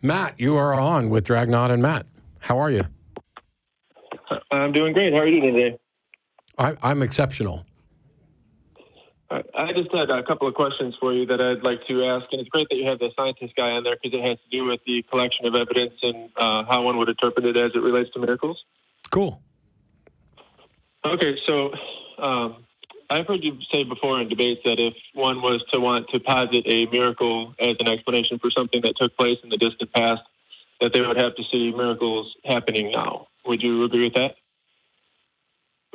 Matt, you are on with Dragnot and Matt. How are you? I'm doing great. How are you doing today? I'm exceptional. I just had a couple of questions for you that I'd like to ask, and it's great that you have the scientist guy on there because it has to do with the collection of evidence and how one would interpret it as it relates to miracles. Cool. Okay, so I've heard you say before in debates that if one was to want to posit a miracle as an explanation for something that took place in the distant past, that they would have to see miracles happening now. Would you agree with that?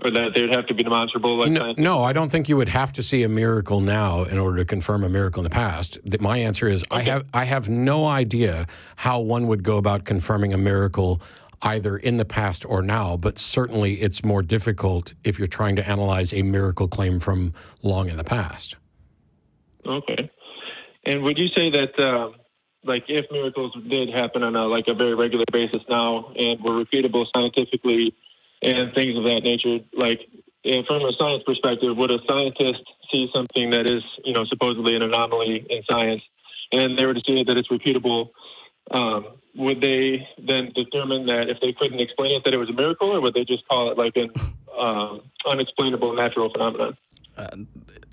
Or that they would have to be demonstrable? No, I don't think you would have to see a miracle now in order to confirm a miracle in the past. My answer is okay. I have no idea how one would go about confirming a miracle either in the past or now, but certainly it's more difficult if you're trying to analyze a miracle claim from long in the past. Okay. And would you say that, if miracles did happen on a very regular basis now and were repeatable scientifically and things of that nature, from a science perspective, would a scientist see something that is, supposedly an anomaly in science, and they were to see that it's repeatable, would they then determine that if they couldn't explain it, that it was a miracle, or would they just call it an unexplainable natural phenomenon?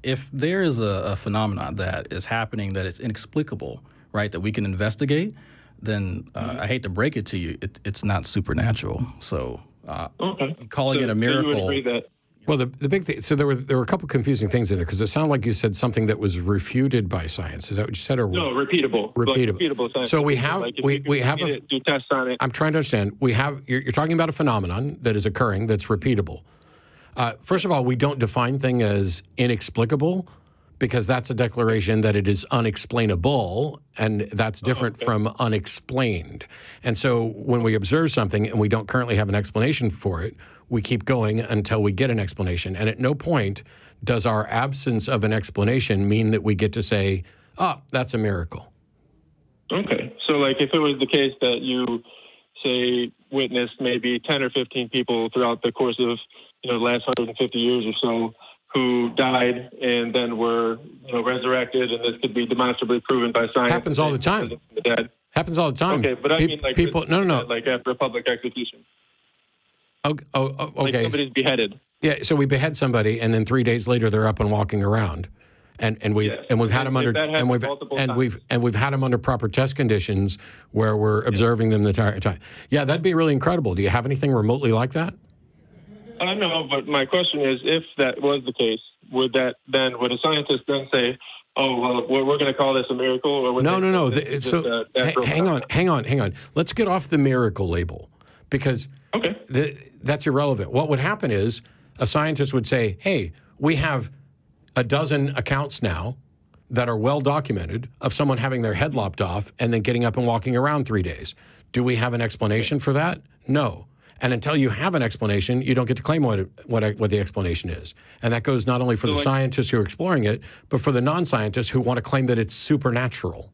If there is a phenomenon that is happening that is inexplicable, right, that we can investigate, then I hate to break it to you, it's not supernatural. So calling it a miracle. You would agree that. Well, the big thing. So there were a couple confusing things in there because it sounded like you said something that was refuted by science. Is that what you said? Or no, repeatable. Repeatable Science. So we have we have do tests on it. I'm trying to understand. You're talking about a phenomenon that is occurring that's repeatable. First of all, we don't define thing as inexplicable, because that's a declaration that it is unexplainable, and that's different from unexplained. And so when we observe something and we don't currently have an explanation for it, we keep going until we get an explanation. And at no point does our absence of an explanation mean that we get to say, that's a miracle. Okay. So, if it was the case that you, say, witnessed maybe 10 or 15 people throughout the course of, the last 150 years or so, who died and then were, resurrected, and this could be demonstrably proven by science. Happens all the time. The dead. Happens all the time. Okay, but I mean, people. No. After a public execution. Okay. Somebody's beheaded. Yeah. So we behead somebody, and then 3 days later they're up and walking around, and we've had them under we've had them under proper test conditions where we're observing them the entire time. Yeah, that'd be really incredible. Do you have anything remotely like that? No, but my question is, if that was the case, would a scientist then say, "Oh, well, we're going to call this a miracle"? Or No. So hang on. Let's get off the miracle label, because that's irrelevant. What would happen is a scientist would say, "Hey, we have a dozen accounts now that are well documented of someone having their head lopped off and then getting up and walking around 3 days. Do we have an explanation for that? No." And until you have an explanation, you don't get to claim what the explanation is. And that goes not only for the scientists who are exploring it, but for the non-scientists who want to claim that it's supernatural.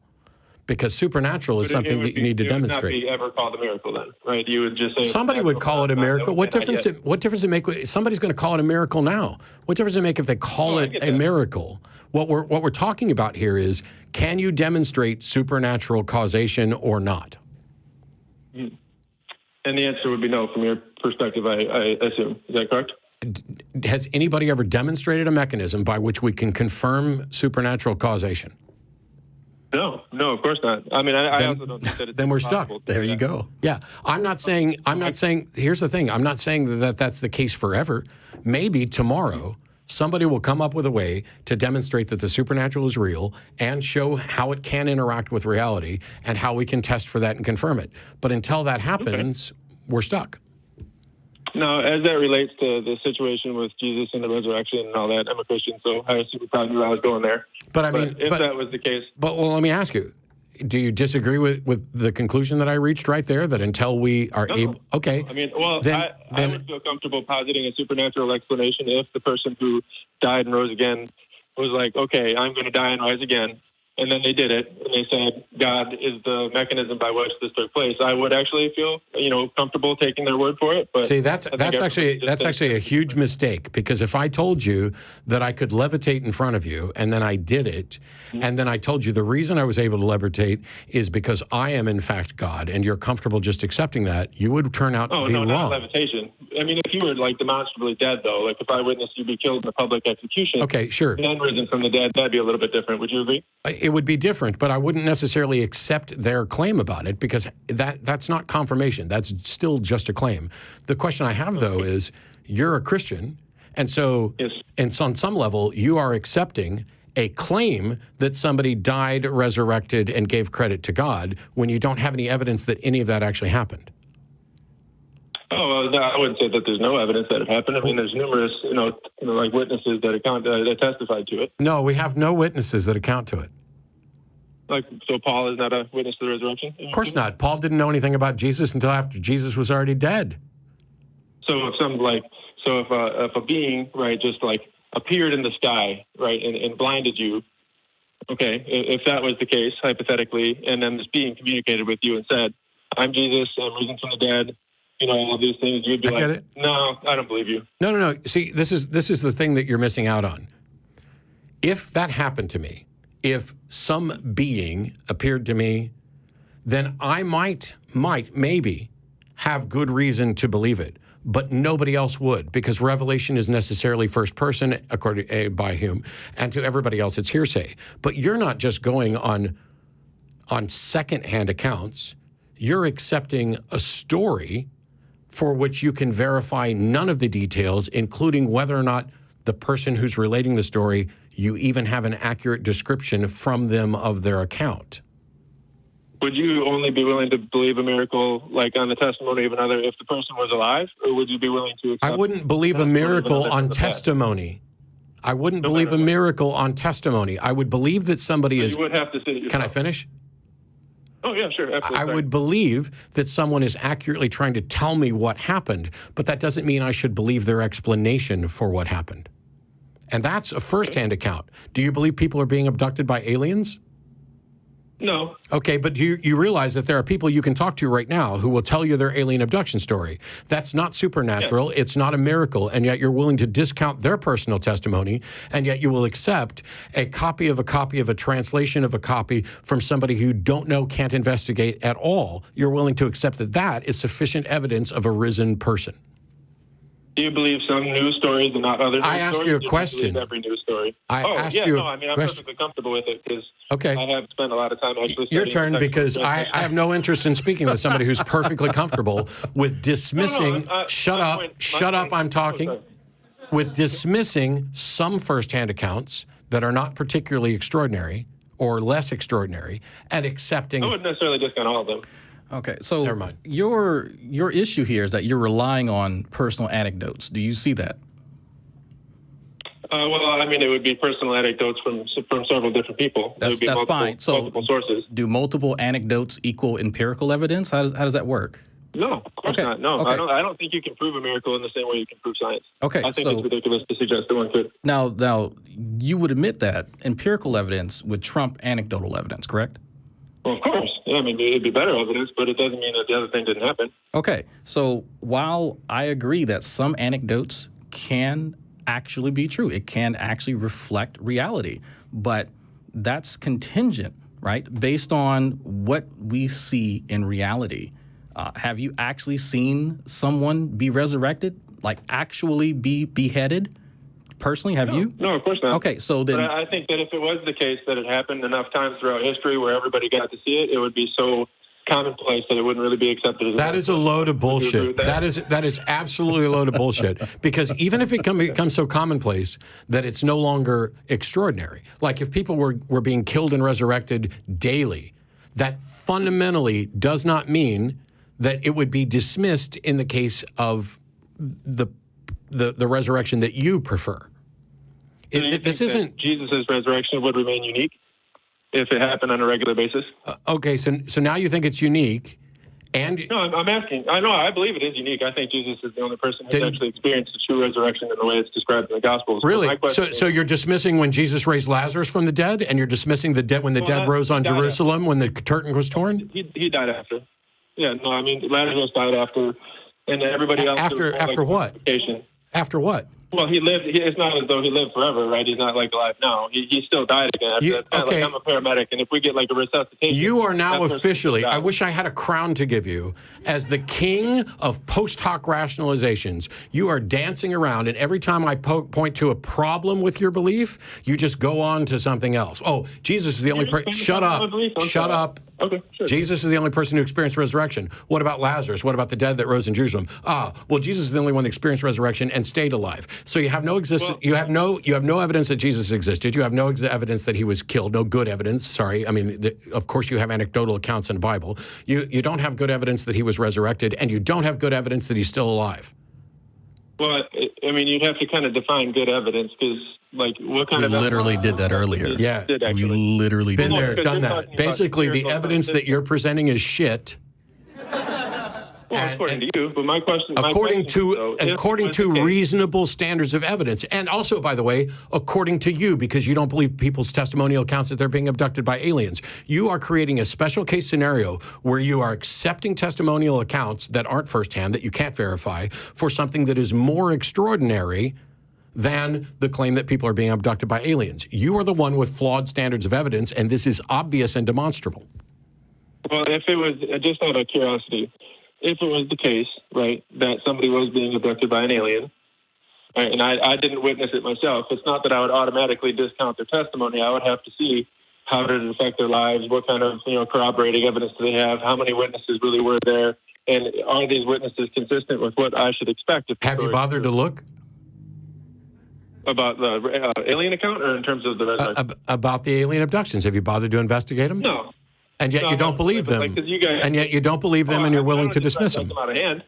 Because supernatural is something that you need to demonstrate. It would not be ever called a miracle then, right? You would just say... Somebody would call it a miracle. What difference does it make? Somebody's going to call it a miracle now. What difference does it make if they call it a miracle? What we're talking about here is, can you demonstrate supernatural causation or not? And the answer would be no from your perspective, I assume. Is that correct? Has anybody ever demonstrated a mechanism by which we can confirm supernatural causation? No, of course not. I mean, I also don't think that it's then we're stuck. There you go. Yeah. I'm not saying, here's the thing. I'm not saying that that's the case forever. Maybe tomorrow somebody will come up with a way to demonstrate that the supernatural is real and show how it can interact with reality and how we can test for that and confirm it. But until that happens, we're stuck. Now, as that relates to the situation with Jesus and the resurrection and all that, I'm a Christian, so I assume you probably knew I was going there. But I mean, if that was the case. But let me ask you, do you disagree with the conclusion that I reached right there, that until we are able... Okay. I mean, I would feel comfortable positing a supernatural explanation if the person who died and rose again was like, okay, I'm going to die and rise again, and then they did it, and they said God is the mechanism by which this took place, I would actually feel, comfortable taking their word for it. But see, that's actually a huge mistake, because if I told you that I could levitate in front of you, and then I did it, and then I told you the reason I was able to levitate is because I am in fact God, and you're comfortable just accepting that, you would turn out to be wrong. Not levitation. I mean, if you were like demonstrably dead, though, like if I witnessed you be killed in a public execution, okay, sure, then risen from the dead, that'd be a little bit different. Would you agree? It would be different, but I wouldn't necessarily accept their claim about it, because that's not confirmation. That's still just a claim. The question I have, though, is you're a Christian, and so, yes, and so on some level, you are accepting a claim that somebody died, resurrected, and gave credit to God when you don't have any evidence that any of that actually happened. Oh, well, no, I wouldn't say that there's no evidence that it happened. I mean, there's numerous, like witnesses that testified to it. No, we have no witnesses that account to it. Like, so Paul is not a witness to the resurrection? Of course not. Paul didn't know anything about Jesus until after Jesus was already dead. So if a being, right, just like appeared in the sky, right, and blinded you, okay, if that was the case, hypothetically, and then this being communicated with you and said, I'm Jesus, I'm risen from the dead, all these things, you'd be like, no, I don't believe you. No. See, this is the thing that you're missing out on. If that happened to me, if some being appeared to me, then I might maybe have good reason to believe it, but nobody else would, because revelation is necessarily first person according by Hume, and to everybody else it's hearsay. But you're not just going on secondhand accounts. You're accepting a story for which you can verify none of the details, including whether or not the person who's relating the story, you even have an accurate description from them of their account. Would you only be willing to believe a miracle, like on the testimony of another, if the person was alive, or would you be willing to accept? I wouldn't believe a miracle on testimony. I wouldn't believe a miracle on testimony. I would believe that somebody is... You would have to see it yourself. Can I finish? Oh, yeah, sure. Absolutely. I would believe that someone is accurately trying to tell me what happened, but that doesn't mean I should believe their explanation for what happened. And that's a first-hand account. Do you believe people are being abducted by aliens? No. Okay, but you realize that there are people you can talk to right now who will tell you their alien abduction story. That's not supernatural. Yeah. It's not a miracle, and yet you're willing to discount their personal testimony, and yet you will accept a copy of a translation of a copy from somebody who you don't know, can't investigate at all. You're willing to accept that that is sufficient evidence of a risen person. Do you believe some news stories and not other news stories? I asked you a question. Every news story. I'm perfectly comfortable with it because I have spent a lot of time actually studying. Your turn, because I have no interest in speaking with somebody who's perfectly comfortable with dismissing, shut up, I'm talking, with dismissing some firsthand accounts that are not particularly extraordinary or less extraordinary and accepting. I wouldn't necessarily discount all of them. Okay, so never mind. Your issue here is that you're relying on personal anecdotes. Do you see that? Well, I mean, it would be personal anecdotes from several different people. That's fine. So multiple sources. Do multiple anecdotes equal empirical evidence? How does that work? No, of course not. No, okay. I don't think you can prove a miracle in the same way you can prove science. Okay, I think it's ridiculous to suggest that one could. Now, you would admit that empirical evidence would trump anecdotal evidence, correct? Well, of course. Yeah, I mean, it'd be better evidence, but it doesn't mean that the other thing didn't happen. Okay, so while I agree that some anecdotes can actually be true, it can actually reflect reality, but that's contingent, right, based on what we see in reality. Have you actually seen someone be resurrected, like actually be beheaded? Personally, have you? No, of course not. Okay, so then... But I think that if it was the case that it happened enough times throughout history where everybody got to see it, it would be so commonplace that it wouldn't really be accepted as that is a load of bullshit. That is absolutely a load of bullshit. Because even if it becomes so commonplace that it's no longer extraordinary, like if people were being killed and resurrected daily, that fundamentally does not mean that it would be dismissed in the case of the resurrection that you prefer. This isn't Jesus' resurrection would remain unique if it happened on a regular basis. Okay, so now you think it's unique, And no, I'm asking. I believe it is unique. I think Jesus is the only person who's actually experienced the true resurrection in the way it's described in the Gospels. Really? So you're dismissing when Jesus raised Lazarus from the dead, and you're dismissing the dead when the dead rose on Jerusalem when the curtain was torn? He died after. Yeah, no, I mean, Lazarus died after, and everybody else. After what? After what? Well, he lived. It's not as though he lived forever, right? He's not like alive now. He still died again. It's kind of like I'm a paramedic, and if we get like a resuscitation, you are now officially. I wish I had a crown to give you as the king of post hoc rationalizations. You are dancing around, and every time I point to a problem with your belief, you just go on to something else. Oh, Jesus is the only person. Shut up. Shut up. Okay, sure. Jesus is the only person who experienced resurrection. What about Lazarus? What about the dead that rose in Jerusalem? Well, Jesus is the only one that experienced resurrection and stayed alive. So you have no you have no evidence that Jesus existed. You have no evidence that he was killed. No good evidence. Sorry, I mean, of course you have anecdotal accounts in the Bible. You don't have good evidence that he was resurrected, and you don't have good evidence that he's still alive. Well, I mean, you'd have to kind of define good evidence because, like, what kind of... We literally did that earlier. Yeah. We literally been there, done that. Basically, the evidence that you're presenting is shit. Well, according to you, but my question... According to reasonable standards of evidence. And also, by the way, according to you, because you don't believe people's testimonial accounts that they're being abducted by aliens. You are creating a special case scenario where you are accepting testimonial accounts that aren't firsthand, that you can't verify, for something that is more extraordinary than the claim that people are being abducted by aliens. You are the one with flawed standards of evidence, and this is obvious and demonstrable. Well, if it was, just out of curiosity, if it was the case, right, that somebody was being abducted by an alien, right, and I didn't witness it myself, it's not that I would automatically discount their testimony. I would have to see how did it affect their lives, what kind of corroborating evidence do they have, how many witnesses really were there, and are these witnesses consistent with what I should expect? Have you bothered to look? About the alien account, or in terms of the resurrection? About the alien abductions. Have you bothered to investigate them? No. And yet you don't believe them. And yet you don't believe them, and you're willing to dismiss them. Out of hand.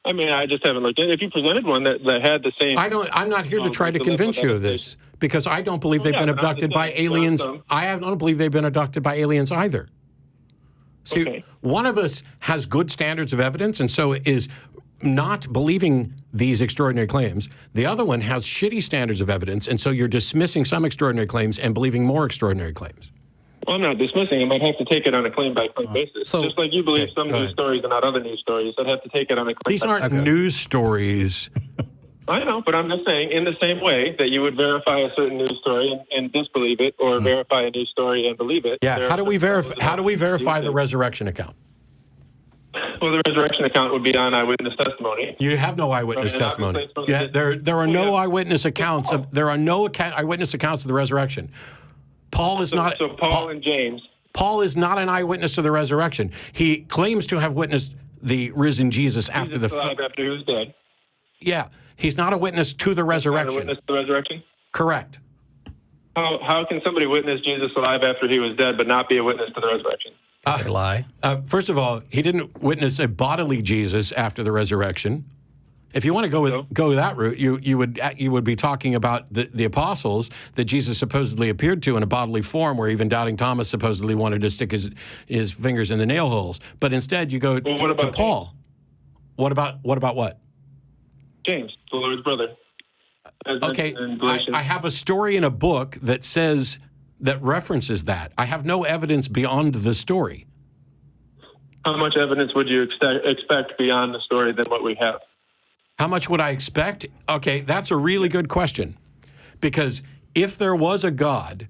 I mean, I just haven't looked at it. If you presented one that had the same... I'm not here to try to convince you of this, because I don't believe they've been abducted by aliens. I don't believe they've been abducted by aliens either. See, one of us has good standards of evidence, and so is not believing these extraordinary claims. The other one has shitty standards of evidence, and so you're dismissing some extraordinary claims and believing more extraordinary claims. Well, I'm not dismissing them. I'd have to take it on a claim-by-claim basis. So, just like you believe some news stories are not other news stories, I'd have to take it on a claim-by-claim basis. These aren't news stories. I know, but I'm just saying, in the same way that you would verify a certain news story and disbelieve it, or verify a news story and believe it. Yeah, how do we verify the resurrection account? Well, the resurrection account would be on eyewitness testimony. You have no eyewitness testimony. Yeah, there are no eyewitness accounts of eyewitness accounts of the resurrection. Paul is not. So Paul and James. Paul is not an eyewitness to the resurrection. He claims to have witnessed the risen Jesus after after he was dead. Yeah, he's not a witness to the resurrection. Not a witness to the resurrection? Correct. How can somebody witness Jesus alive after he was dead but not be a witness to the resurrection? That's a lie. First of all, he didn't witness a bodily Jesus after the resurrection. If you want to go that route, you would be talking about the apostles that Jesus supposedly appeared to in a bodily form, where even doubting Thomas supposedly wanted to stick his fingers in the nail holes. But instead, you go to Paul. What about what? James, the Lord's brother. Okay, I have a story in a book that references that. I have no evidence beyond the story. How much evidence would you expect beyond the story than what we have? How much would I expect? Okay, that's a really good question. Because if there was a God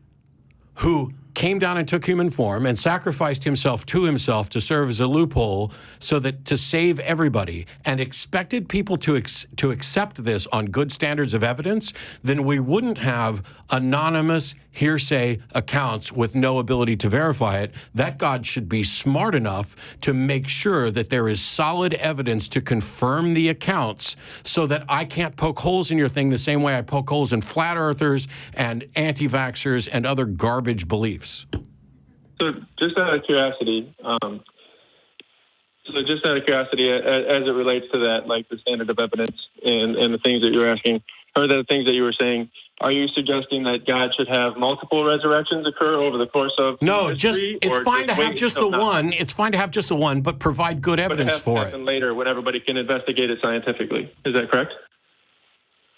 who came down and took human form and sacrificed himself to serve as a loophole so that to save everybody, and expected people to accept this on good standards of evidence, then we wouldn't have anonymous hearsay accounts with no ability to verify it. That God should be smart enough to make sure that there is solid evidence to confirm the accounts, so that I can't poke holes in your thing the same way I poke holes in flat earthers and anti-vaxxers and other garbage beliefs. So just out of curiosity, as it relates to that, like the standard of evidence and the things that you were asking, or the things that you were saying, are you suggesting that God should have multiple resurrections occur over the course of history? It's fine to have just the one. It's fine to have just the one, but provide good evidence for it. But it has to happen later when everybody can investigate it scientifically. Is that correct?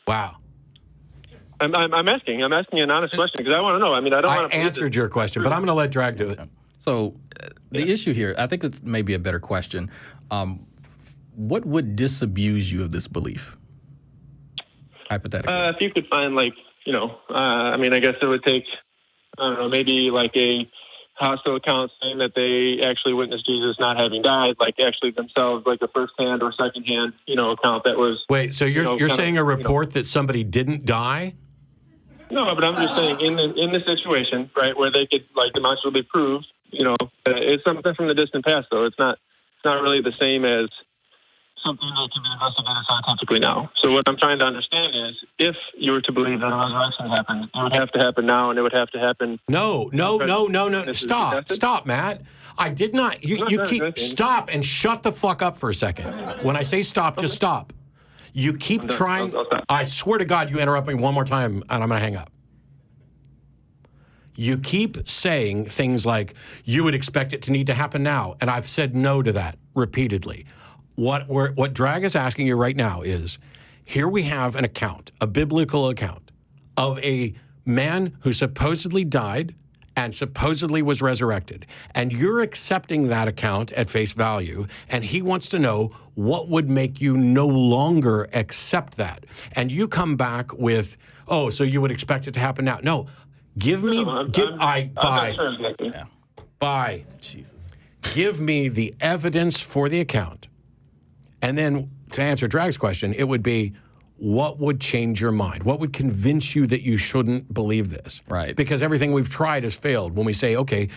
Wow. I'm asking an honest question because I want to know. I mean, I don't want to. I answered your question, but I'm going to let Drag do it. So the issue here, I think it's maybe a better question. What would disabuse you of this belief? Hypothetically. If you could find, I guess it would take, I don't know, maybe like a hostile account saying that they actually witnessed Jesus not having died, like actually themselves, like a first-hand or second-hand, account that was. Wait, so you're saying a report that somebody didn't die? No, but I'm just saying in this situation, right, where they could demonstrably prove, it's something from the distant past, though. It's not really the same as something that can be investigated scientifically now. So what I'm trying to understand is, if you were to believe that a resurrection happened, it would have to happen now, and it would have to happen. No. Stop, Matt. I did not. You keep stop and shut the fuck up for a second. When I say stop, just stop. You keep trying. I swear to God, you interrupt me one more time, and I'm going to hang up. You keep saying things like, you would expect it to need to happen now. And I've said no to that repeatedly. What Drag is asking you right now is, here we have an account, a biblical account, of a man who supposedly died and supposedly was resurrected. And you're accepting that account at face value, and he wants to know what would make you no longer accept that. And you come back with, oh, so you would expect it to happen now. No, give me, bye. Jesus. Give me the evidence for the account. And then to answer Drag's question, it would be, what would change your mind? What would convince you that you shouldn't believe this? Right. Because everything we've tried has failed. When we say, okay,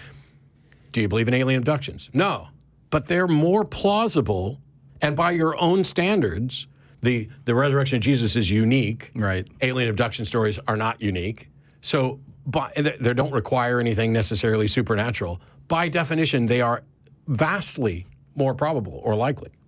do you believe in alien abductions? No. But they're more plausible, and by your own standards, the resurrection of Jesus is unique. Right. Alien abduction stories are not unique. So they don't require anything necessarily supernatural. By definition, they are vastly more probable or likely.